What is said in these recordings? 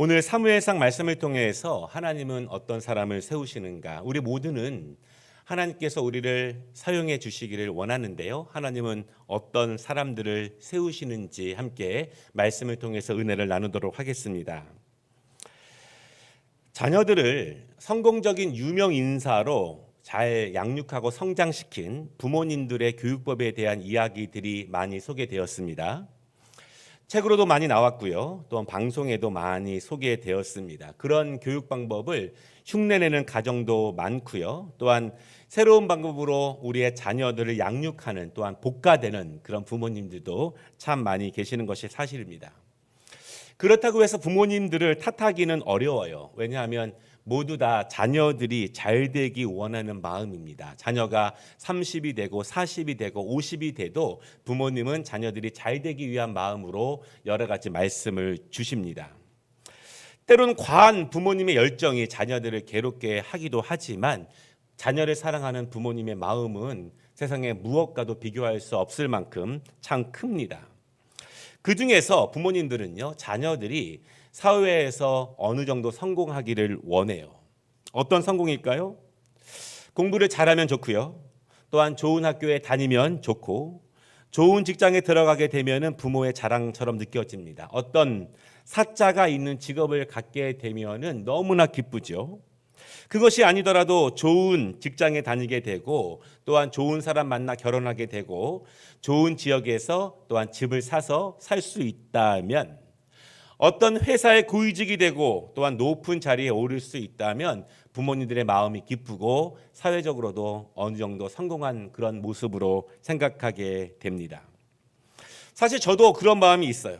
오늘 사무엘상 말씀을 통해서 하나님은 어떤 사람을 세우시는가? 우리 모두는 하나님께서 우리를 사용해 주시기를 원하는데요. 하나님은 어떤 사람들을 세우시는지 함께 말씀을 통해서 은혜를 나누도록 하겠습니다. 자녀들을 성공적인 유명 인사로 잘 양육하고 성장시킨 부모님들의 교육법에 대한 이야기들이 많이 소개되었습니다. 책으로도 많이 나왔고요. 또한 방송에도 많이 소개되었습니다. 그런 교육 방법을 흉내내는 가정도 많고요. 또한 새로운 방법으로 우리의 자녀들을 양육하는 또한 복가되는 그런 부모님들도 참 많이 계시는 것이 사실입니다. 그렇다고 해서 부모님들을 탓하기는 어려워요. 왜냐하면 모두 다 자녀들이 잘 되기 원하는 마음입니다. 자녀가 30이 되고 40이 되고 50이 돼도 부모님은 자녀들이 잘 되기 위한 마음으로 여러 가지 말씀을 주십니다. 때로는 과한 부모님의 열정이 자녀들을 괴롭게 하기도 하지만 자녀를 사랑하는 부모님의 마음은 세상에 무엇과도 비교할 수 없을 만큼 참 큽니다. 그 중에서 부모님들은요, 자녀들이 사회에서 어느 정도 성공하기를 원해요. 어떤 성공일까요? 공부를 잘하면 좋고요. 또한 좋은 학교에 다니면 좋고, 좋은 직장에 들어가게 되면 부모의 자랑처럼 느껴집니다. 어떤 사자가 있는 직업을 갖게 되면 너무나 기쁘죠. 그것이 아니더라도 좋은 직장에 다니게 되고 또한 좋은 사람 만나 결혼하게 되고 좋은 지역에서 또한 집을 사서 살 수 있다면, 어떤 회사의 고위직이 되고 또한 높은 자리에 오를 수 있다면 부모님들의 마음이 기쁘고 사회적으로도 어느 정도 성공한 그런 모습으로 생각하게 됩니다. 사실 저도 그런 마음이 있어요.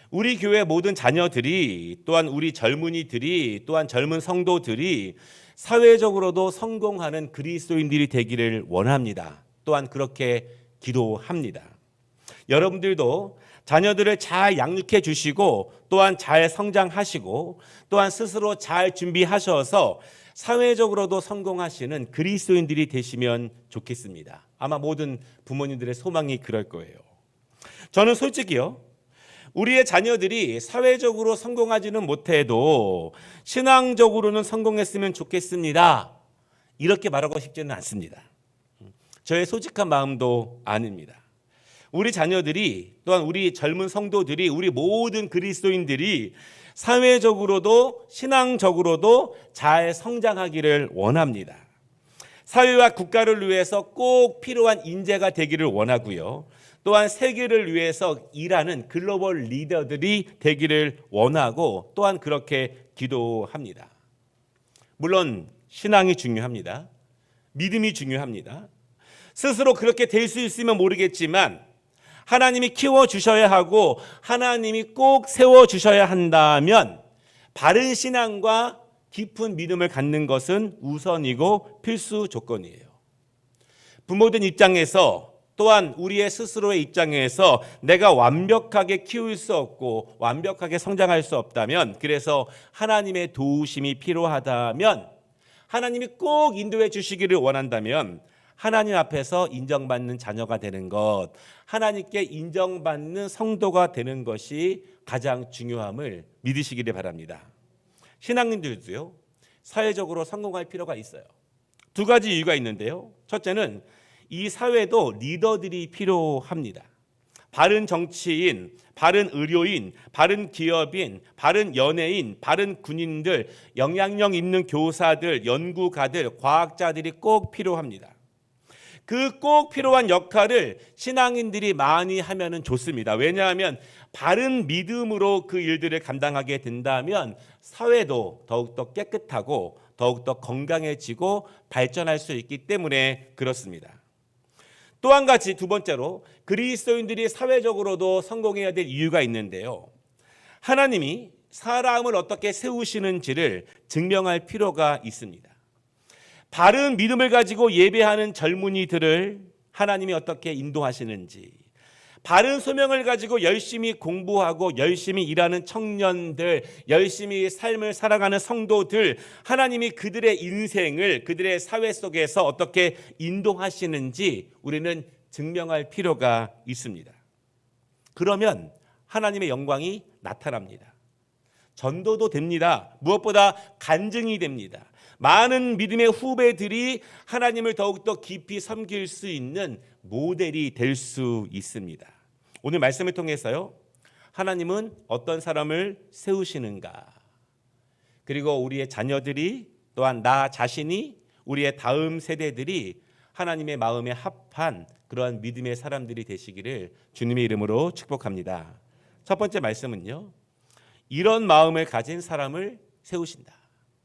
우리 교회 모든 자녀들이 또한 우리 젊은이들이 또한 젊은 성도들이 사회적으로도 성공하는 그리스도인들이 되기를 원합니다. 또한 그렇게 기도합니다. 여러분들도 자녀들을 잘 양육해 주시고 또한 잘 성장하시고 또한 스스로 잘 준비하셔서 사회적으로도 성공하시는 그리스도인들이 되시면 좋겠습니다. 아마 모든 부모님들의 소망이 그럴 거예요. 저는 솔직히요, 우리의 자녀들이 사회적으로 성공하지는 못해도 신앙적으로는 성공했으면 좋겠습니다. 이렇게 말하고 싶지는 않습니다. 저의 솔직한 마음도 아닙니다. 우리 자녀들이 또한 우리 젊은 성도들이 우리 모든 그리스도인들이 사회적으로도 신앙적으로도 잘 성장하기를 원합니다. 사회와 국가를 위해서 꼭 필요한 인재가 되기를 원하고요. 또한 세계를 위해서 일하는 글로벌 리더들이 되기를 원하고 또한 그렇게 기도합니다. 물론 신앙이 중요합니다. 믿음이 중요합니다. 스스로 그렇게 될 수 있으면 모르겠지만 하나님이 키워주셔야 하고 하나님이 꼭 세워주셔야 한다면 바른 신앙과 깊은 믿음을 갖는 것은 우선이고 필수 조건이에요. 부모들 입장에서 또한 우리의 스스로의 입장에서 내가 완벽하게 키울 수 없고 완벽하게 성장할 수 없다면, 그래서 하나님의 도우심이 필요하다면, 하나님이 꼭 인도해 주시기를 원한다면 하나님 앞에서 인정받는 자녀가 되는 것, 하나님께 인정받는 성도가 되는 것이 가장 중요함을 믿으시기를 바랍니다. 신앙인들도요, 사회적으로 성공할 필요가 있어요. 두 가지 이유가 있는데요. 첫째는 이 사회도 리더들이 필요합니다. 바른 정치인, 바른 의료인, 바른 기업인, 바른 연예인, 바른 군인들, 영향력 있는 교사들, 연구가들, 과학자들이 꼭 필요합니다. 그 꼭 필요한 역할을 신앙인들이 많이 하면 좋습니다. 왜냐하면 바른 믿음으로 그 일들을 감당하게 된다면 사회도 더욱더 깨끗하고 더욱더 건강해지고 발전할 수 있기 때문에 그렇습니다. 또 한 가지, 두 번째로 그리스도인들이 사회적으로도 성공해야 될 이유가 있는데요. 하나님이 사람을 어떻게 세우시는지를 증명할 필요가 있습니다. 바른 믿음을 가지고 예배하는 젊은이들을 하나님이 어떻게 인도하시는지, 바른 소명을 가지고 열심히 공부하고 열심히 일하는 청년들, 열심히 삶을 살아가는 성도들, 하나님이 그들의 인생을 그들의 사회 속에서 어떻게 인도하시는지 우리는 증명할 필요가 있습니다. 그러면 하나님의 영광이 나타납니다. 전도도 됩니다. 무엇보다 간증이 됩니다. 많은 믿음의 후배들이 하나님을 더욱더 깊이 섬길 수 있는 모델이 될 수 있습니다. 오늘 말씀을 통해서요, 하나님은 어떤 사람을 세우시는가, 그리고 우리의 자녀들이, 또한 나 자신이, 우리의 다음 세대들이 하나님의 마음에 합한 그러한 믿음의 사람들이 되시기를 주님의 이름으로 축복합니다. 첫 번째 말씀은요, 이런 마음을 가진 사람을 세우신다.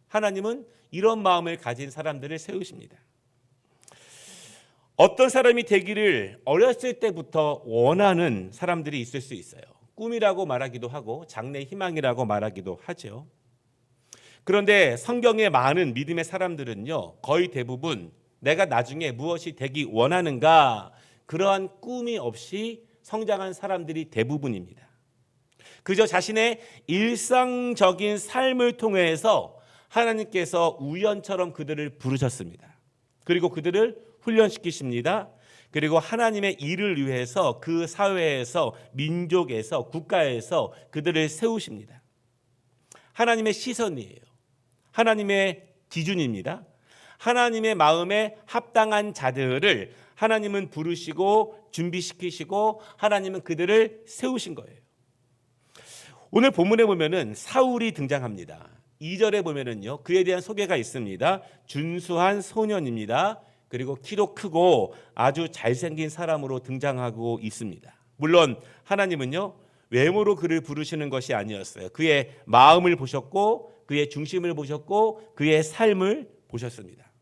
하나님은 이런 마음을 가진 사람들을 세우십니다. 어떤 사람이 되기를 어렸을 때부터 원하는 사람들이 있을 수 있어요. 꿈이라고 말하기도 하고 장래 희망이라고 말하기도 하죠. 그런데 성경의 많은 믿음의 사람들은요, 거의 대부분 내가 나중에 무엇이 되기 원하는가, 그러한 꿈이 없이 성장한 사람들이 대부분입니다. 그저 자신의 일상적인 삶을 통해서 하나님께서 우연처럼 그들을 부르셨습니다. 그리고 그들을 훈련시키십니다. 그리고 하나님의 일을 위해서 그 사회에서, 민족에서, 국가에서 그들을 세우십니다. 하나님의 시선이에요. 하나님의 기준입니다. 하나님의 마음에 합당한 자들을 하나님은 부르시고 준비시키시고 하나님은 그들을 세우신 거예요. 오늘 본문에 보면은 사울이 등장합니다. 2절에 보면은요, 그에 대한 소개가 있습니다. 준수한 소년입니다. 그리고 키도 크고 아주 잘생긴 사람으로 등장하고 있습니다. 물론 하나님은요, 외모로 그를 부르시는 것이 아니었어요. 그의 마음을 보셨고 그의 중심을 보셨고 그의 삶을 보셨습니다.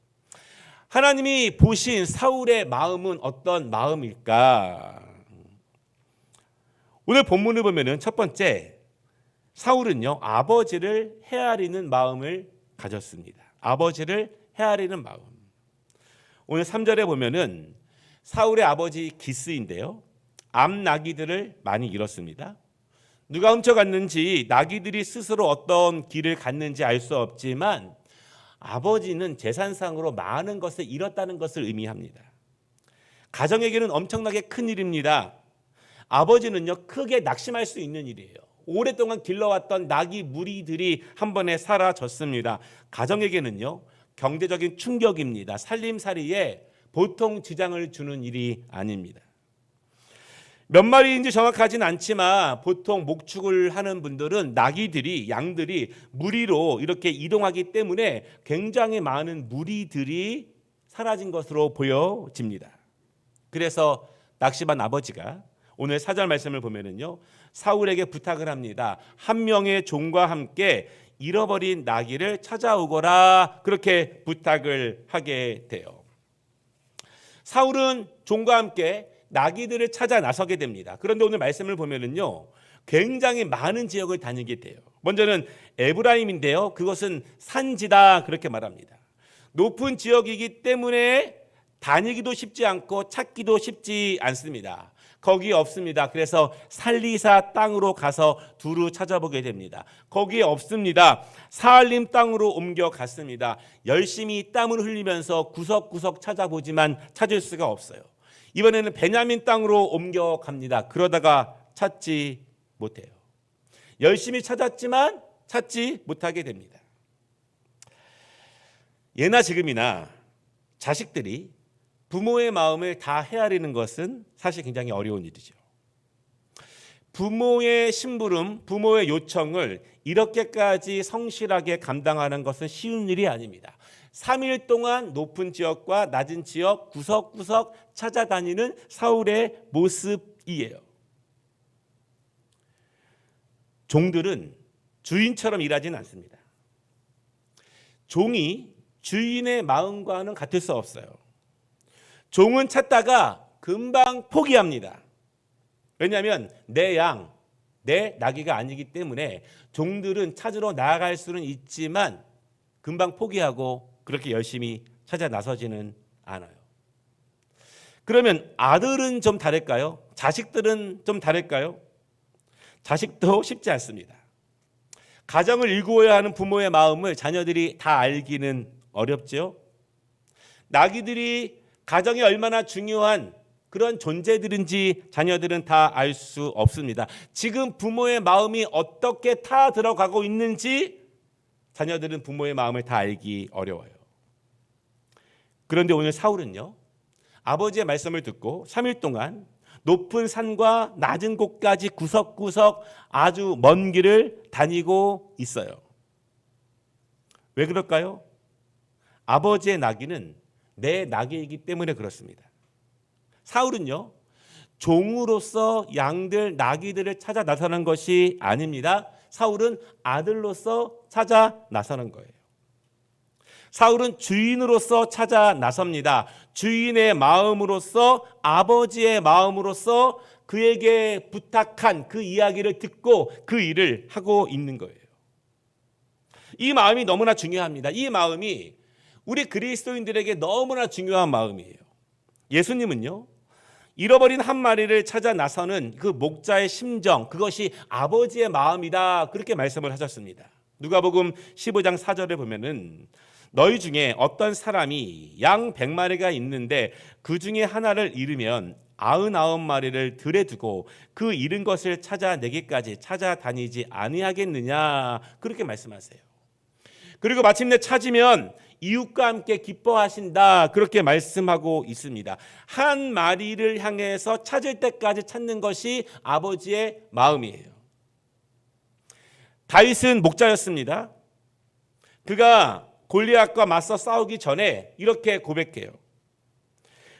하나님이 보신 사울의 마음은 어떤 마음일까? 오늘 본문을 보면은 첫 번째, 사울은요, 아버지를 헤아리는 마음을 가졌습니다. 아버지를 헤아리는 마음. 오늘 3절에 보면은 사울의 아버지 기스인데요, 암나귀들을 많이 잃었습니다. 누가 훔쳐갔는지, 나귀들이 스스로 어떤 길을 갔는지 알 수 없지만 아버지는 재산상으로 많은 것을 잃었다는 것을 의미합니다. 가정에게는 엄청나게 큰 일입니다. 아버지는요, 크게 낙심할 수 있는 일이에요. 오랫동안 길러왔던 나귀 무리들이 한 번에 사라졌습니다. 가정에게는요, 경제적인 충격입니다. 살림살이에 보통 지장을 주는 일이 아닙니다. 몇 마리인지 정확하진 않지만 보통 목축을 하는 분들은 나귀들이, 양들이 무리로 이렇게 이동하기 때문에 굉장히 많은 무리들이 사라진 것으로 보여집니다. 그래서 낙심한 아버지가 오늘 4절 말씀을 보면은요, 사울에게 부탁을 합니다. 한 명의 종과 함께 잃어버린 나귀를 찾아오거라, 그렇게 부탁을 하게 돼요. 사울은 종과 함께 나귀들을 찾아 나서게 됩니다. 그런데 오늘 말씀을 보면은요, 굉장히 많은 지역을 다니게 돼요. 먼저는 에브라임인데요, 그것은 산지다, 그렇게 말합니다. 높은 지역이기 때문에 다니기도 쉽지 않고 찾기도 쉽지 않습니다. 거기 없습니다. 그래서 살리사 땅으로 가서 두루 찾아보게 됩니다. 거기에 없습니다. 사알림 땅으로 옮겨갔습니다. 열심히 땀을 흘리면서 구석구석 찾아보지만 찾을 수가 없어요. 이번에는 베냐민 땅으로 옮겨갑니다. 그러다가 찾지 못해요. 열심히 찾았지만 찾지 못하게 됩니다. 예나 지금이나 자식들이 부모의 마음을 다 헤아리는 것은 사실 굉장히 어려운 일이죠. 부모의 심부름, 부모의 요청을 이렇게까지 성실하게 감당하는 것은 쉬운 일이 아닙니다. 3일 동안 높은 지역과 낮은 지역 구석구석 찾아다니는 사울의 모습이에요. 종들은 주인처럼 일하지는 않습니다. 종이 주인의 마음과는 같을 수 없어요. 종은 찾다가 금방 포기합니다. 왜냐하면 내 양, 내 나귀가 아니기 때문에 종들은 찾으러 나아갈 수는 있지만 금방 포기하고 그렇게 열심히 찾아 나서지는 않아요. 그러면 아들은 좀 다를까요? 자식들은 좀 다를까요? 자식도 쉽지 않습니다. 가정을 일구어야 하는 부모의 마음을 자녀들이 다 알기는 어렵죠. 나귀들이 가정이 얼마나 중요한 그런 존재들인지 자녀들은 다 알 수 없습니다. 지금 부모의 마음이 어떻게 타 들어가고 있는지 자녀들은 부모의 마음을 다 알기 어려워요. 그런데 오늘 사울은요, 아버지의 말씀을 듣고 3일 동안 높은 산과 낮은 곳까지 구석구석 아주 먼 길을 다니고 있어요. 왜 그럴까요? 아버지의 나귀는 내 나귀이기 때문에 그렇습니다. 사울은요, 종으로서 양들, 나귀들을 찾아 나서는 것이 아닙니다. 사울은 아들로서 찾아 나서는 거예요. 사울은 주인으로서 찾아 나섭니다. 주인의 마음으로서, 아버지의 마음으로서 그에게 부탁한 그 이야기를 듣고 그 일을 하고 있는 거예요. 이 마음이 너무나 중요합니다. 이 마음이 우리 그리스도인들에게 너무나 중요한 마음이에요. 예수님은요, 잃어버린 한 마리를 찾아 나서는 그 목자의 심정, 그것이 아버지의 마음이다, 그렇게 말씀을 하셨습니다. 누가복음 15장 4절에 보면은 너희 중에 어떤 사람이 양 100마리가 있는데 그 중에 하나를 잃으면 99마리를 들에 두고 그 잃은 것을 찾아내기까지 찾아다니지 아니하겠느냐, 그렇게 말씀하세요. 그리고 마침내 찾으면 이웃과 함께 기뻐하신다, 그렇게 말씀하고 있습니다. 한 마리를 향해서 찾을 때까지 찾는 것이 아버지의 마음이에요. 다윗은 목자였습니다. 그가 골리앗과 맞서 싸우기 전에 이렇게 고백해요.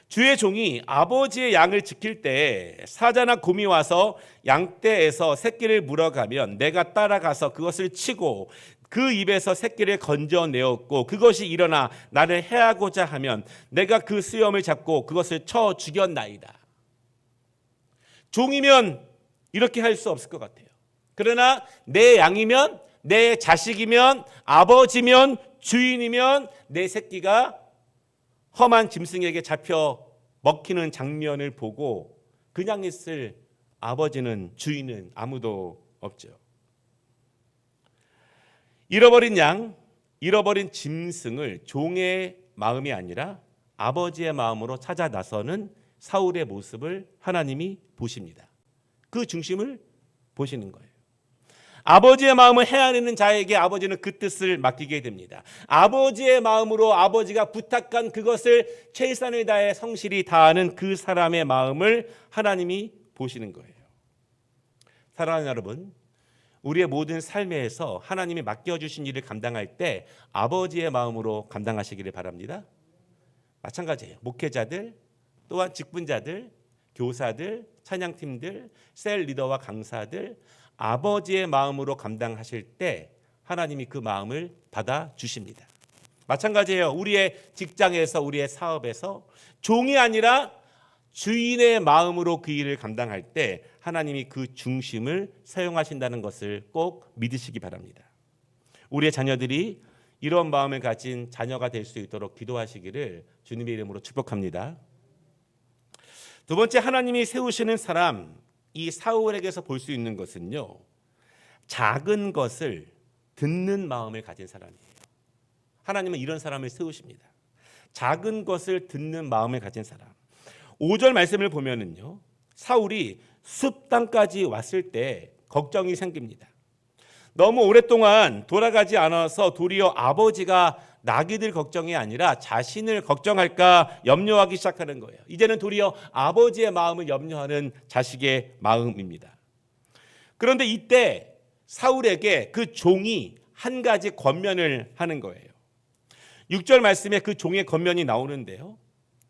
주의 종이 아버지의 양을 지킬 때 사자나 곰이 와서 양떼에서 새끼를 물어가면 내가 따라가서 그것을 치고 그 입에서 새끼를 건져내었고 그것이 일어나 나를 해하고자 하면 내가 그 수염을 잡고 그것을 쳐 죽였나이다. 종이면 이렇게 할 수 없을 것 같아요. 그러나 내 양이면, 내 자식이면, 아버지면, 주인이면 내 새끼가 험한 짐승에게 잡혀 먹히는 장면을 보고 그냥 있을 아버지는, 주인은 아무도 없죠. 잃어버린 양, 잃어버린 짐승을 종의 마음이 아니라 아버지의 마음으로 찾아 나서는 사울의 모습을 하나님이 보십니다. 그 중심을 보시는 거예요. 아버지의 마음을 헤아리는 자에게 아버지는 그 뜻을 맡기게 됩니다. 아버지의 마음으로 아버지가 부탁한 그것을 최선을 다해 성실히 다하는 그 사람의 마음을 하나님이 보시는 거예요. 사랑하는 여러분, 우리의 모든 삶에서 하나님이 맡겨주신 일을 감당할 때 아버지의 마음으로 감당하시기를 바랍니다. 마찬가지예요. 목회자들, 또한 직분자들, 교사들, 찬양팀들, 셀 리더와 강사들, 아버지의 마음으로 감당하실 때 하나님이 그 마음을 받아주십니다. 마찬가지예요. 우리의 직장에서, 우리의 사업에서 종이 아니라 주인의 마음으로 그 일을 감당할 때 하나님이 그 중심을 사용하신다는 것을 꼭 믿으시기 바랍니다. 우리의 자녀들이 이런 마음을 가진 자녀가 될 수 있도록 기도하시기를 주님의 이름으로 축복합니다. 두 번째, 하나님이 세우시는 사람, 이 사울에게서 볼 수 있는 것은요, 작은 것을 듣는 마음을 가진 사람이에요. 하나님은 이런 사람을 세우십니다. 작은 것을 듣는 마음을 가진 사람. 5절 말씀을 보면은요, 사울이 숲 땅까지 왔을 때 걱정이 생깁니다. 너무 오랫동안 돌아가지 않아서 도리어 아버지가 나귀들 걱정이 아니라 자신을 걱정할까 염려하기 시작하는 거예요. 이제는 도리어 아버지의 마음을 염려하는 자식의 마음입니다. 그런데 이때 사울에게 그 종이 한 가지 권면을 하는 거예요. 6절 말씀에 그 종의 권면이 나오는데요,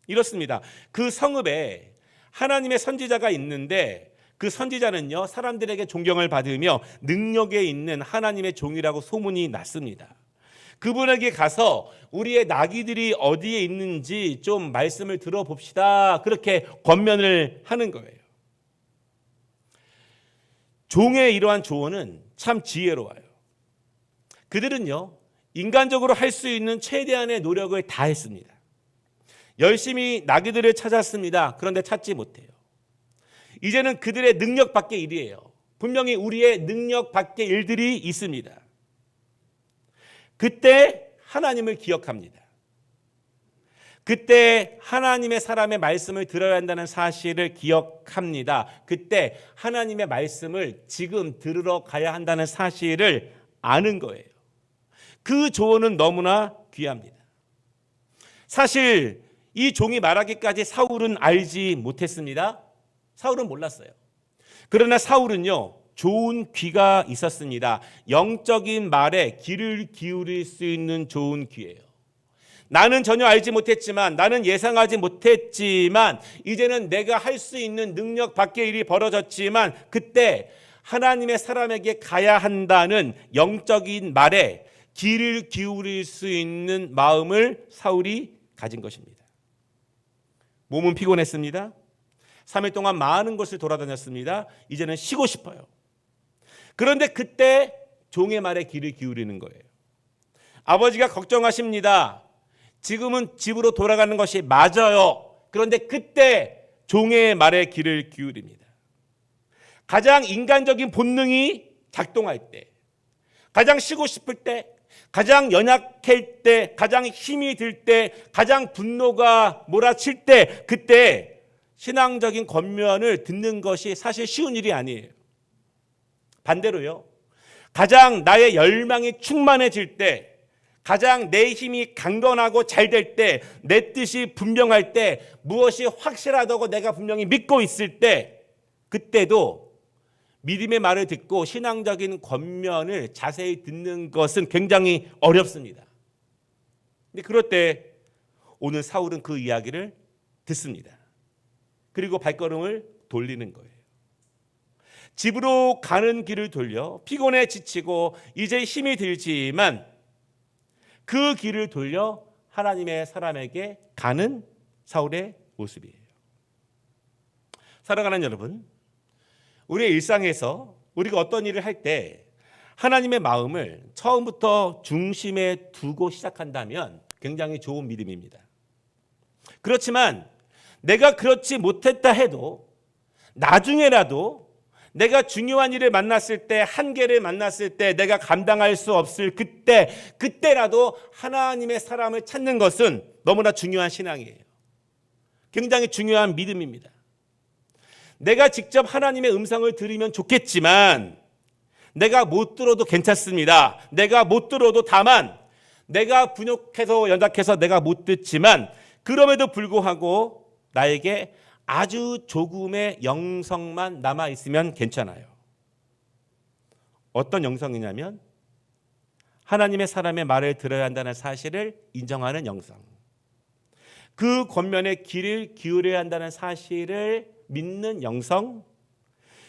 이렇습니다. 그 성읍에 하나님의 선지자가 있는데 그 선지자는요, 사람들에게 존경을 받으며 능력에 있는 하나님의 종이라고 소문이 났습니다. 그분에게 가서 우리의 나귀들이 어디에 있는지 좀 말씀을 들어봅시다, 그렇게 권면을 하는 거예요. 종의 이러한 조언은 참 지혜로워요. 그들은요, 인간적으로 할 수 있는 최대한의 노력을 다했습니다. 열심히 나귀들을 찾았습니다. 그런데 찾지 못해요. 이제는 그들의 능력 밖의 일이에요. 분명히 우리의 능력 밖의 일들이 있습니다. 그때 하나님을 기억합니다. 그때 하나님의 사람의 말씀을 들어야 한다는 사실을 기억합니다. 그때 하나님의 말씀을 지금 들으러 가야 한다는 사실을 아는 거예요. 그 조언은 너무나 귀합니다. 사실 이 종이 말하기까지 사울은 알지 못했습니다. 사울은 몰랐어요. 그러나 사울은요, 좋은 귀가 있었습니다. 영적인 말에 귀를 기울일 수 있는 좋은 귀예요. 나는 전혀 알지 못했지만, 나는 예상하지 못했지만, 이제는 내가 할 수 있는 능력 밖의 일이 벌어졌지만, 그때 하나님의 사람에게 가야 한다는 영적인 말에 귀를 기울일 수 있는 마음을 사울이 가진 것입니다. 몸은 피곤했습니다. 3일 동안 많은 곳을 돌아다녔습니다. 이제는 쉬고 싶어요. 그런데 그때 종의 말에 귀를 기울이는 거예요. 아버지가 걱정하십니다. 지금은 집으로 돌아가는 것이 맞아요. 그런데 그때 종의 말에 귀를 기울입니다. 가장 인간적인 본능이 작동할 때, 가장 쉬고 싶을 때, 가장 연약할 때, 가장 힘이 들 때, 가장 분노가 몰아칠 때, 그때 신앙적인 권면을 듣는 것이 사실 쉬운 일이 아니에요. 반대로요, 가장 나의 열망이 충만해질 때, 가장 내 힘이 강건하고 잘 될 때, 내 뜻이 분명할 때, 무엇이 확실하다고 내가 분명히 믿고 있을 때, 그때도 믿음의 말을 듣고 신앙적인 권면을 자세히 듣는 것은 굉장히 어렵습니다. 근데 그럴 때 오늘 사울은 그 이야기를 듣습니다. 그리고 발걸음을 돌리는 거예요. 집으로 가는 길을 돌려 피곤해 지치고 이제 힘이 들지만 그 길을 돌려 하나님의 사람에게 가는 사울의 모습이에요. 사랑하는 여러분, 우리의 일상에서 우리가 어떤 일을 할 때 하나님의 마음을 처음부터 중심에 두고 시작한다면 굉장히 좋은 믿음입니다. 그렇지만 내가 그렇지 못했다 해도 나중에라도 내가 중요한 일을 만났을 때, 한계를 만났을 때, 내가 감당할 수 없을 그때라도 하나님의 사람을 찾는 것은 너무나 중요한 신앙이에요. 굉장히 중요한 믿음입니다. 내가 직접 하나님의 음성을 들으면 좋겠지만 내가 못 들어도 괜찮습니다. 내가 못 들어도 다만 내가 부족해서 연약해서 내가 못 듣지만 그럼에도 불구하고 나에게 아주 조금의 영성만 남아있으면 괜찮아요. 어떤 영성이냐면 하나님의 사람의 말을 들어야 한다는 사실을 인정하는 영성, 그 권면에 귀를 기울여야 한다는 사실을 믿는 영성,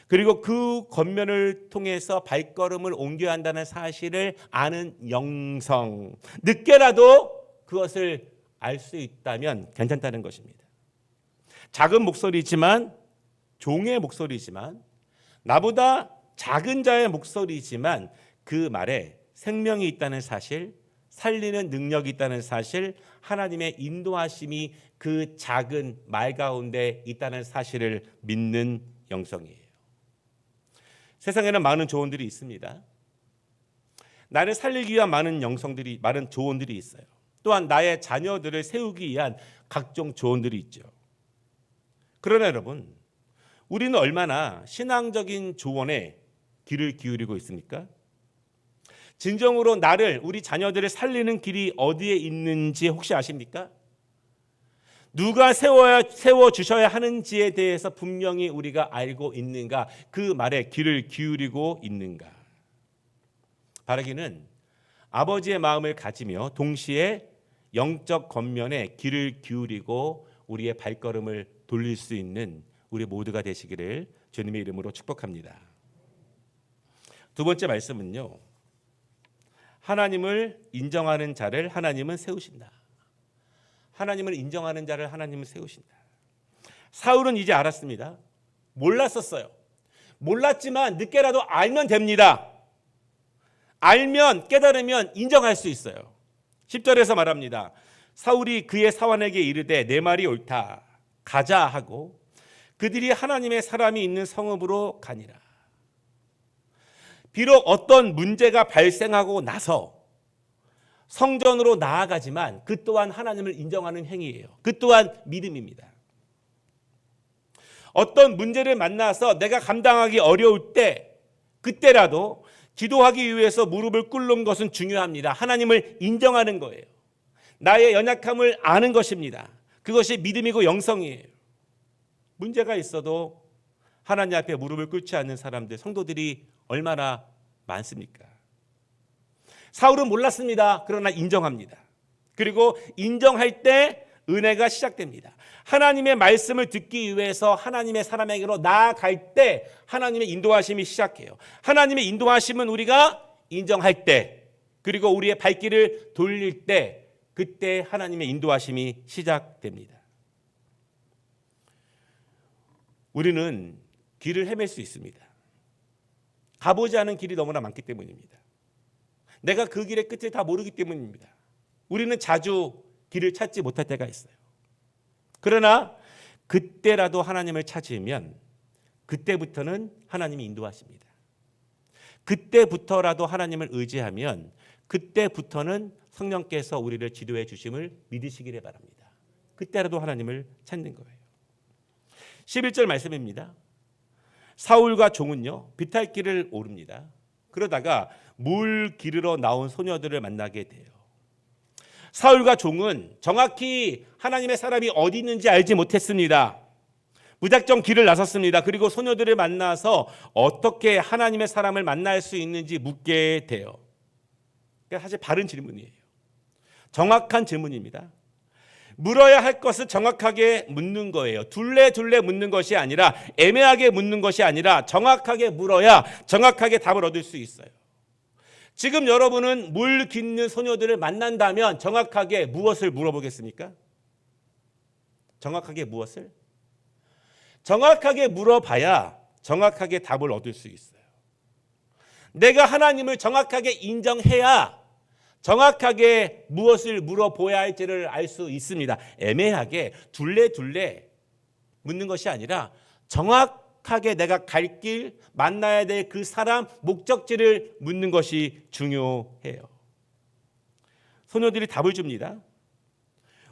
그리고 그 권면을 통해서 발걸음을 옮겨야 한다는 사실을 아는 영성, 늦게라도 그것을 알 수 있다면 괜찮다는 것입니다. 작은 목소리지만, 종의 목소리지만, 나보다 작은 자의 목소리지만 그 말에 생명이 있다는 사실, 살리는 능력이 있다는 사실, 하나님의 인도하심이 그 작은 말 가운데 있다는 사실을 믿는 영성이에요. 세상에는 많은 조언들이 있습니다. 나를 살리기 위한 많은 조언들이 있어요. 또한 나의 자녀들을 세우기 위한 각종 조언들이 있죠. 그러나 여러분, 우리는 얼마나 신앙적인 조언에 귀를 기울이고 있습니까? 진정으로 우리 자녀들을 살리는 길이 어디에 있는지 혹시 아십니까? 누가 세워주셔야 하는지에 대해서 분명히 우리가 알고 있는가? 그 말에 귀를 기울이고 있는가? 바라기는 아버지의 마음을 가지며 동시에 영적 권면에 귀를 기울이고 우리의 발걸음을 돌릴 수 있는 우리 모두가 되시기를 주님의 이름으로 축복합니다. 두 번째 말씀은요, 하나님을 인정하는 자를 하나님은 세우신다. 하나님을 인정하는 자를 하나님은 세우신다. 사울은 이제 알았습니다. 몰랐었어요. 몰랐지만 늦게라도 알면 됩니다. 알면, 깨달으면 인정할 수 있어요. 10절에서 말합니다. 사울이 그의 사환에게 이르되 내 말이 옳다. 가자 하고 그들이 하나님의 사람이 있는 성읍으로 가니라. 비록 어떤 문제가 발생하고 나서 성전으로 나아가지만 그 또한 하나님을 인정하는 행위예요. 그 또한 믿음입니다. 어떤 문제를 만나서 내가 감당하기 어려울 때 그때라도 기도하기 위해서 무릎을 꿇는 것은 중요합니다. 하나님을 인정하는 거예요. 나의 연약함을 아는 것입니다. 그것이 믿음이고 영성이에요. 문제가 있어도 하나님 앞에 무릎을 꿇지 않는 사람들, 성도들이 얼마나 많습니까? 사울은 몰랐습니다. 그러나 인정합니다. 그리고 인정할 때 은혜가 시작됩니다. 하나님의 말씀을 듣기 위해서 하나님의 사람에게로 나아갈 때 하나님의 인도하심이 시작해요. 하나님의 인도하심은 우리가 인정할 때, 그리고 우리의 발길을 돌릴 때, 그때 하나님의 인도하심이 시작됩니다. 우리는 길을 헤맬 수 있습니다. 가보지 않은 길이 너무나 많기 때문입니다. 내가 그 길의 끝을 다 모르기 때문입니다. 우리는 자주 길을 찾지 못할 때가 있어요. 그러나 그때라도 하나님을 찾으면 그때부터는 하나님이 인도하십니다. 그때부터라도 하나님을 의지하면 그때부터는 성령께서 우리를 지도해 주심을 믿으시기를 바랍니다. 그때라도 하나님을 찾는 거예요. 11절 말씀입니다. 사울과 종은요, 비탈길을 오릅니다. 그러다가 물 기르러 나온 소녀들을 만나게 돼요. 사울과 종은 정확히 하나님의 사람이 어디 있는지 알지 못했습니다. 무작정 길을 나섰습니다. 그리고 소녀들을 만나서 어떻게 하나님의 사람을 만날 수 있는지 묻게 돼요. 그러니까 사실 바른 질문이에요. 정확한 질문입니다. 물어야 할 것을 정확하게 묻는 거예요. 둘레둘레 묻는 것이 아니라, 애매하게 묻는 것이 아니라 정확하게 물어야 정확하게 답을 얻을 수 있어요. 지금 여러분은 물 깃는 소녀들을 만난다면 정확하게 무엇을 물어보겠습니까? 정확하게 무엇을? 정확하게 물어봐야 정확하게 답을 얻을 수 있어요. 내가 하나님을 정확하게 인정해야 정확하게 무엇을 물어보아야 할지를 알 수 있습니다. 애매하게 둘레둘레 묻는 것이 아니라 정확하게 내가 갈 길, 만나야 될 그 사람, 목적지를 묻는 것이 중요해요. 소녀들이 답을 줍니다.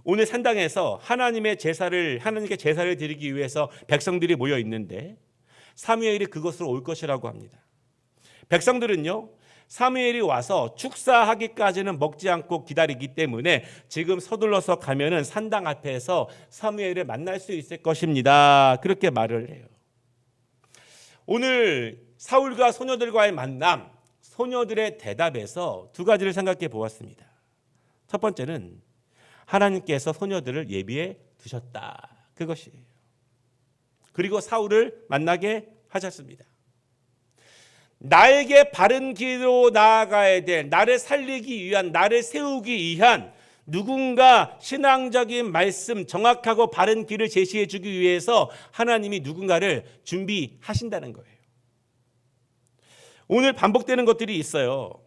오늘 산당에서 하나님께 제사를 드리기 위해서 백성들이 모여 있는데 사무엘이 그곳으로 올 것이라고 합니다. 백성들은요, 사무엘이 와서 축사하기까지는 먹지 않고 기다리기 때문에 지금 서둘러서 가면은 산당 앞에서 사무엘을 만날 수 있을 것입니다. 그렇게 말을 해요. 오늘 사울과 소녀들과의 만남, 소녀들의 대답에서 두 가지를 생각해 보았습니다. 첫 번째는 하나님께서 소녀들을 예비해 두셨다. 그것이에요. 그리고 사울을 만나게 하셨습니다. 나에게 바른 길로 나아가야 될, 나를 살리기 위한, 나를 세우기 위한 누군가 신앙적인 말씀, 정확하고 바른 길을 제시해 주기 위해서 하나님이 누군가를 준비하신다는 거예요. 오늘 반복되는 것들이 있어요.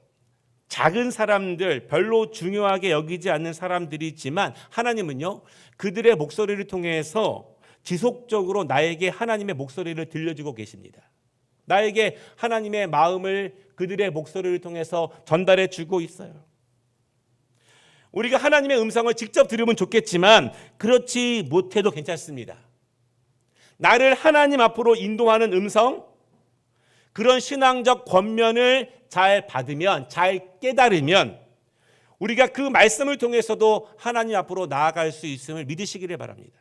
작은 사람들, 별로 중요하게 여기지 않는 사람들이지만 하나님은요, 그들의 목소리를 통해서 지속적으로 나에게 하나님의 목소리를 들려주고 계십니다. 나에게 하나님의 마음을 그들의 목소리를 통해서 전달해 주고 있어요. 우리가 하나님의 음성을 직접 들으면 좋겠지만 그렇지 못해도 괜찮습니다. 나를 하나님 앞으로 인도하는 음성, 그런 신앙적 권면을 잘 받으면, 잘 깨달으면 우리가 그 말씀을 통해서도 하나님 앞으로 나아갈 수 있음을 믿으시기를 바랍니다.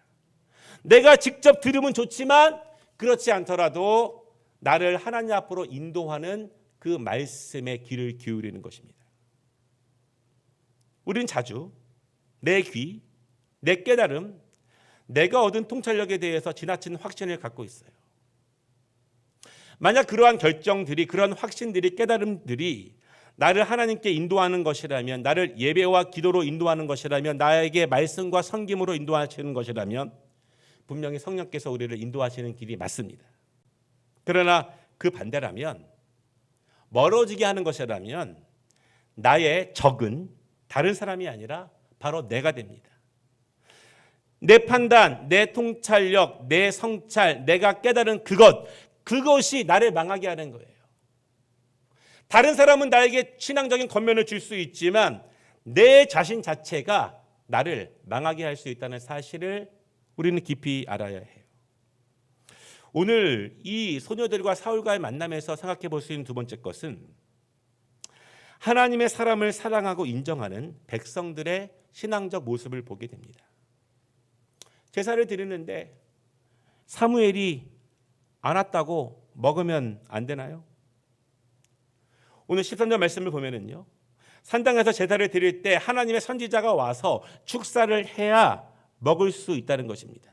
내가 직접 들으면 좋지만 그렇지 않더라도 나를 하나님 앞으로 인도하는 그 말씀의 귀를 기울이는 것입니다. 우리는 자주 내 귀, 내 깨달음, 내가 얻은 통찰력에 대해서 지나친 확신을 갖고 있어요. 만약 그러한 결정들이, 그러한 확신들이, 깨달음들이 나를 하나님께 인도하는 것이라면, 나를 예배와 기도로 인도하는 것이라면, 나에게 말씀과 섬김으로 인도하시는 것이라면 분명히 성령께서 우리를 인도하시는 길이 맞습니다. 그러나 그 반대라면, 멀어지게 하는 것이라면 나의 적은 다른 사람이 아니라 바로 내가 됩니다. 내 판단, 내 통찰력, 내 성찰, 내가 깨달은 그것이 나를 망하게 하는 거예요. 다른 사람은 나에게 신앙적인 권면을 줄 수 있지만 내 자신 자체가 나를 망하게 할 수 있다는 사실을 우리는 깊이 알아야 해요. 오늘 이 소녀들과 사울과의 만남에서 생각해 볼 수 있는 두 번째 것은 하나님의 사람을 사랑하고 인정하는 백성들의 신앙적 모습을 보게 됩니다. 제사를 드리는데 사무엘이 안 왔다고 먹으면 안 되나요? 오늘 13절 말씀을 보면은요, 산당에서 제사를 드릴 때 하나님의 선지자가 와서 축사를 해야 먹을 수 있다는 것입니다.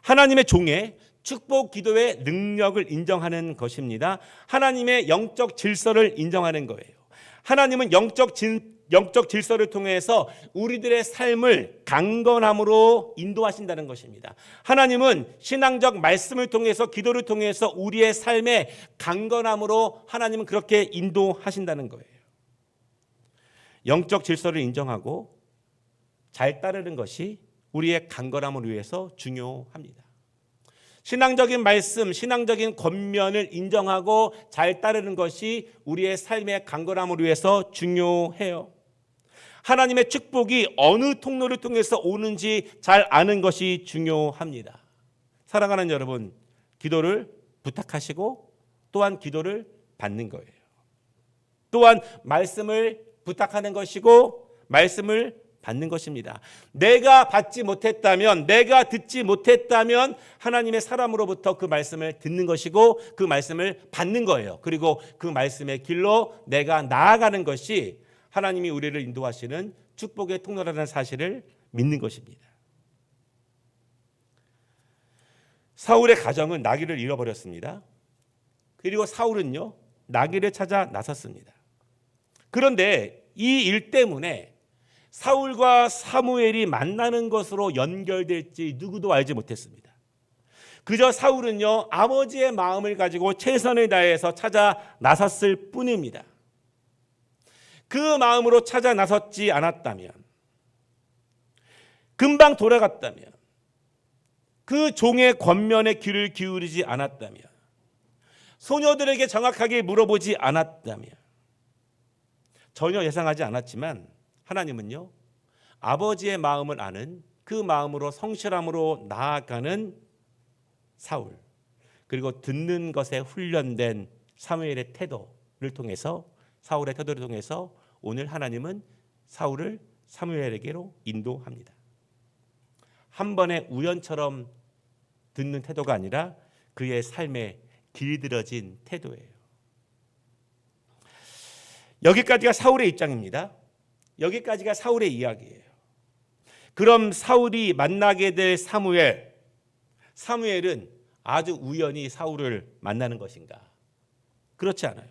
하나님의 종의 축복 기도의 능력을 인정하는 것입니다. 하나님의 영적 질서를 인정하는 거예요. 하나님은 영적 질서를 통해서 우리들의 삶을 강건함으로 인도하신다는 것입니다. 하나님은 신앙적 말씀을 통해서, 기도를 통해서 우리의 삶의 강건함으로 하나님은 그렇게 인도하신다는 거예요. 영적 질서를 인정하고 잘 따르는 것이 우리의 강건함을 위해서 중요합니다. 신앙적인 말씀, 신앙적인 권면을 인정하고 잘 따르는 것이 우리의 삶의 강건함을 위해서 중요해요. 하나님의 축복이 어느 통로를 통해서 오는지 잘 아는 것이 중요합니다. 사랑하는 여러분, 기도를 부탁하시고 또한 기도를 받는 거예요. 또한 말씀을 부탁하는 것이고 말씀을 받는 것입니다. 내가 받지 못했다면, 내가 듣지 못했다면 하나님의 사람으로부터 그 말씀을 듣는 것이고 그 말씀을 받는 거예요. 그리고 그 말씀의 길로 내가 나아가는 것이 하나님이 우리를 인도하시는 축복의 통로라는 사실을 믿는 것입니다. 사울의 가정은 나귀를 잃어버렸습니다. 그리고 사울은요, 나귀를 찾아 나섰습니다. 그런데 이 일 때문에 사울과 사무엘이 만나는 것으로 연결될지 누구도 알지 못했습니다. 그저 사울은요, 아버지의 마음을 가지고 최선을 다해서 찾아 나섰을 뿐입니다. 그 마음으로 찾아 나섰지 않았다면, 금방 돌아갔다면, 그 종의 권면에 귀를 기울이지 않았다면, 소녀들에게 정확하게 물어보지 않았다면, 전혀 예상하지 않았지만 하나님은요, 아버지의 마음을 아는 그 마음으로 성실함으로 나아가는 사울, 그리고 듣는 것에 훈련된 사무엘의 태도를 통해서, 사울의 태도를 통해서 오늘 하나님은 사울을 사무엘에게로 인도합니다. 한 번의 우연처럼 듣는 태도가 아니라 그의 삶에 길들여진 태도예요. 여기까지가 사울의 입장입니다. 여기까지가 사울의 이야기예요. 그럼 사울이 만나게 될 사무엘은 아주 우연히 사울을 만나는 것인가? 그렇지 않아요.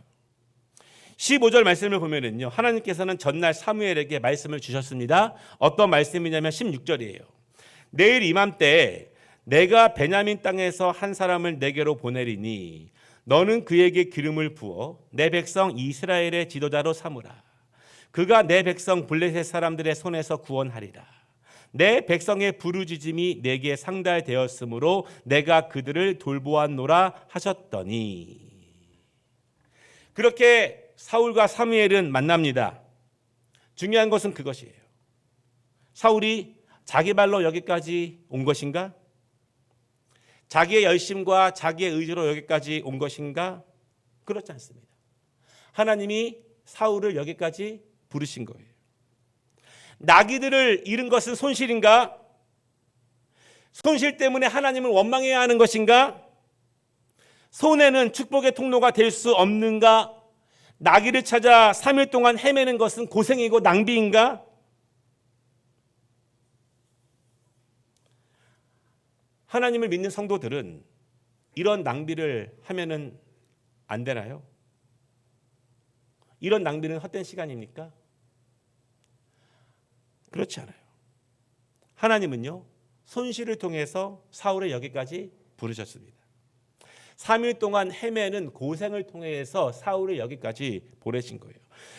15절 말씀을 보면은요, 하나님께서는 전날 사무엘에게 말씀을 주셨습니다. 어떤 말씀이냐면 16절이에요. 내일 이맘때 내가 베냐민 땅에서 한 사람을 내게로 보내리니 너는 그에게 기름을 부어 내 백성 이스라엘의 지도자로 삼으라. 그가 내 백성 블레셋 사람들의 손에서 구원하리라. 내 백성의 부르짖음이 내게 상달되었으므로 내가 그들을 돌보았노라 하셨더니. 그렇게 사울과 사무엘은 만납니다. 중요한 것은 그것이에요. 사울이 자기 발로 여기까지 온 것인가? 자기의 열심과 자기의 의지로 여기까지 온 것인가? 그렇지 않습니다. 하나님이 사울을 여기까지 부르신 거예요. 나귀들을 잃은 것은 손실인가? 손실 때문에 하나님을 원망해야 하는 것인가? 손해는 축복의 통로가 될 수 없는가? 나귀를 찾아 3일 동안 헤매는 것은 고생이고 낭비인가? 하나님을 믿는 성도들은 이런 낭비를 하면은 안 되나요? 이런 낭비는 헛된 시간입니까? 그렇지 않아요. 하나님은요, 손실을 통해서 사울을 여기까지 부르셨습니다. 3일 동안 헤매는 고생을 통해서 사울을 여기까지 보내신 거예요.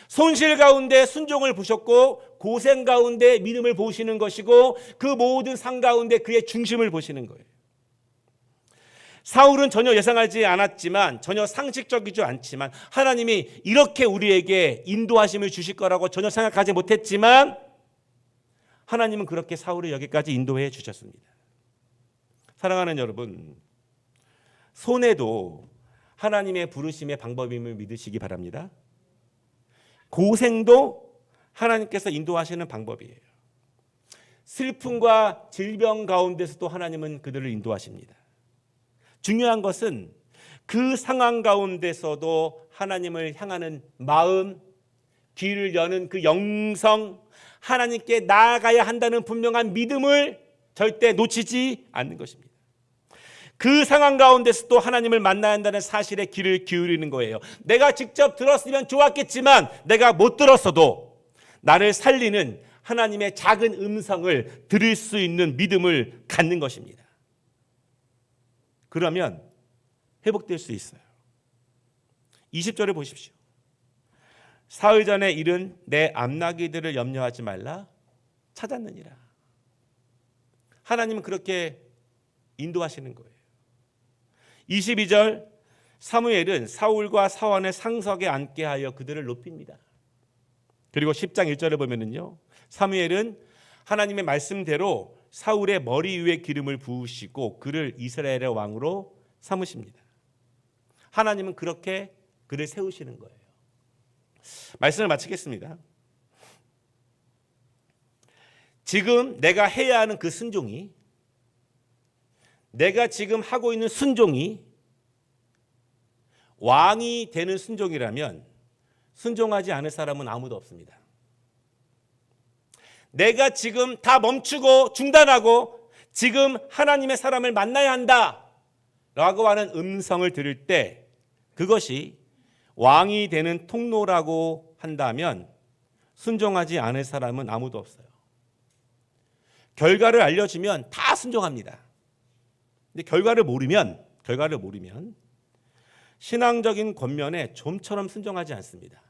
손실 가운데 순종을 보셨고 고생 가운데 믿음을 보시는 것이고 그 모든 상 가운데 그의 중심을 보시는 거예요. 사울은 전혀 예상하지 않았지만, 전혀 상식적이지 않지만 하나님이 이렇게 우리에게 인도하심을 주실 거라고 전혀 생각하지 못했지만 하나님은 그렇게 사울을 여기까지 인도해 주셨습니다. 사랑하는 여러분, 손해도 하나님의 부르심의 방법임을 믿으시기 바랍니다. 고생도 하나님께서 인도하시는 방법이에요. 슬픔과 질병 가운데서도 하나님은 그들을 인도하십니다. 중요한 것은 그 상황 가운데서도 하나님을 향하는 마음, 귀를 여는 그 영성, 하나님께 나아가야 한다는 분명한 믿음을 절대 놓치지 않는 것입니다. 그 상황 가운데서도 하나님을 만나야 한다는 사실에 귀를 기울이는 거예요. 내가 직접 들었으면 좋았겠지만 내가 못 들었어도 나를 살리는 하나님의 작은 음성을 들을 수 있는 믿음을 갖는 것입니다. 그러면 회복될 수 있어요. 20절을 보십시오. 사흘 전에 일은 내 암나기들을 염려하지 말라 찾았느니라. 하나님은 그렇게 인도하시는 거예요. 22절, 사무엘은 사울과 사원의 상석에 앉게 하여 그들을 높입니다. 그리고 10장 1절을 보면은요, 사무엘은 하나님의 말씀대로 사울의 머리 위에 기름을 부으시고 그를 이스라엘의 왕으로 삼으십니다. 하나님은 그렇게 그를 세우시는 거예요. 말씀을 마치겠습니다. 지금 내가 해야 하는 그 순종이, 내가 지금 하고 있는 순종이 왕이 되는 순종이라면 순종하지 않을 사람은 아무도 없습니다. 내가 지금 다 멈추고 중단하고 지금 하나님의 사람을 만나야 한다 라고 하는 음성을 들을 때 그것이 왕이 되는 통로라고 한다면 순종하지 않을 사람은 아무도 없어요. 결과를 알려주면 다 순종합니다. 근데 결과를 모르면 신앙적인 권면에 좀처럼 순종하지 않습니다.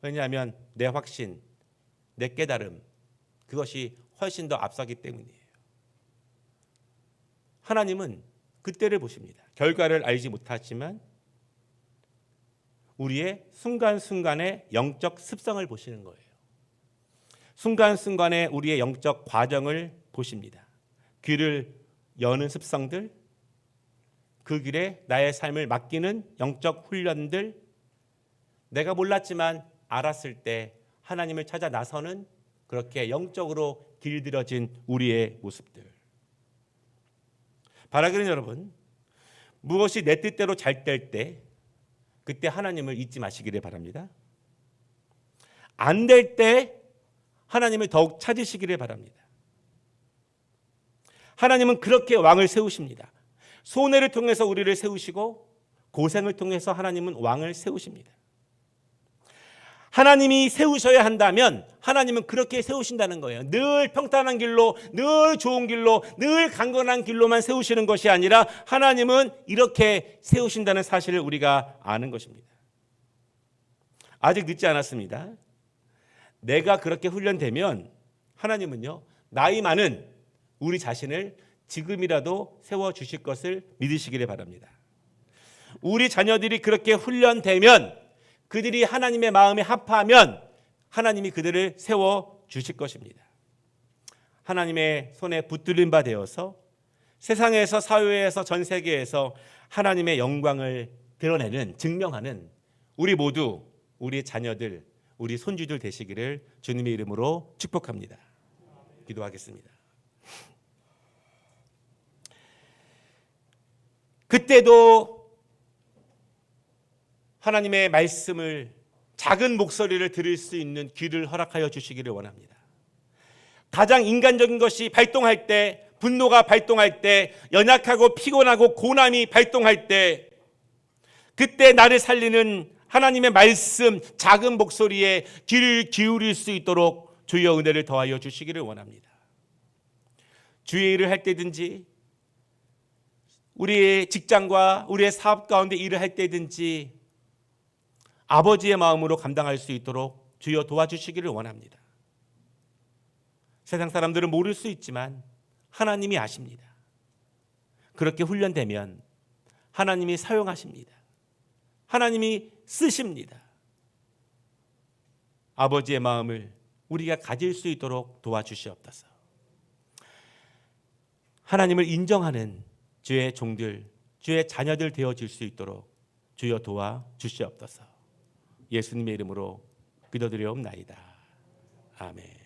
왜냐하면 내 확신, 내 깨달음, 그것이 훨씬 더 앞서기 때문이에요. 하나님은 그때를 보십니다. 결과를 알지 못하지만 우리의 순간순간의 영적 습성을 보시는 거예요. 순간순간의 우리의 영적 과정을 보십니다. 귀를 여는 습성들, 그 길에 나의 삶을 맡기는 영적 훈련들, 내가 몰랐지만 알았을 때 하나님을 찾아 나서는 그렇게 영적으로 길들여진 우리의 모습들. 바라기는 여러분, 무엇이 내 뜻대로 잘 될 때 그때 하나님을 잊지 마시기를 바랍니다. 안 될 때 하나님을 더욱 찾으시기를 바랍니다. 하나님은 그렇게 왕을 세우십니다. 손해를 통해서 우리를 세우시고 고생을 통해서 하나님은 왕을 세우십니다. 하나님이 세우셔야 한다면 하나님은 그렇게 세우신다는 거예요. 늘 평탄한 길로, 늘 좋은 길로, 늘 강건한 길로만 세우시는 것이 아니라 하나님은 이렇게 세우신다는 사실을 우리가 아는 것입니다. 아직 늦지 않았습니다. 내가 그렇게 훈련되면 하나님은요, 나이 많은 우리 자신을 지금이라도 세워주실 것을 믿으시기를 바랍니다. 우리 자녀들이 그렇게 훈련되면, 그들이 하나님의 마음에 합하면 하나님이 그들을 세워주실 것입니다. 하나님의 손에 붙들린 바 되어서 세상에서, 사회에서, 전 세계에서 하나님의 영광을 드러내는, 증명하는 우리 모두, 우리 자녀들, 우리 손주들 되시기를 주님의 이름으로 축복합니다. 기도하겠습니다. 그때도 하나님의 말씀을, 작은 목소리를 들을 수 있는 귀를 허락하여 주시기를 원합니다. 가장 인간적인 것이 발동할 때, 분노가 발동할 때, 연약하고 피곤하고 고난이 발동할 때, 그때 나를 살리는 하나님의 말씀, 작은 목소리에 귀를 기울일 수 있도록 주의 은혜를 더하여 주시기를 원합니다. 주의 일을 할 때든지, 우리의 직장과 우리의 사업 가운데 일을 할 때든지 아버지의 마음으로 감당할 수 있도록 주여 도와주시기를 원합니다. 세상 사람들은 모를 수 있지만 하나님이 아십니다. 그렇게 훈련되면 하나님이 사용하십니다. 하나님이 쓰십니다. 아버지의 마음을 우리가 가질 수 있도록 도와주시옵소서. 하나님을 인정하는 주의 종들, 주의 자녀들 되어질 수 있도록 주여 도와주시옵소서. 예수님의 이름으로 기도드리옵나이다. 아멘.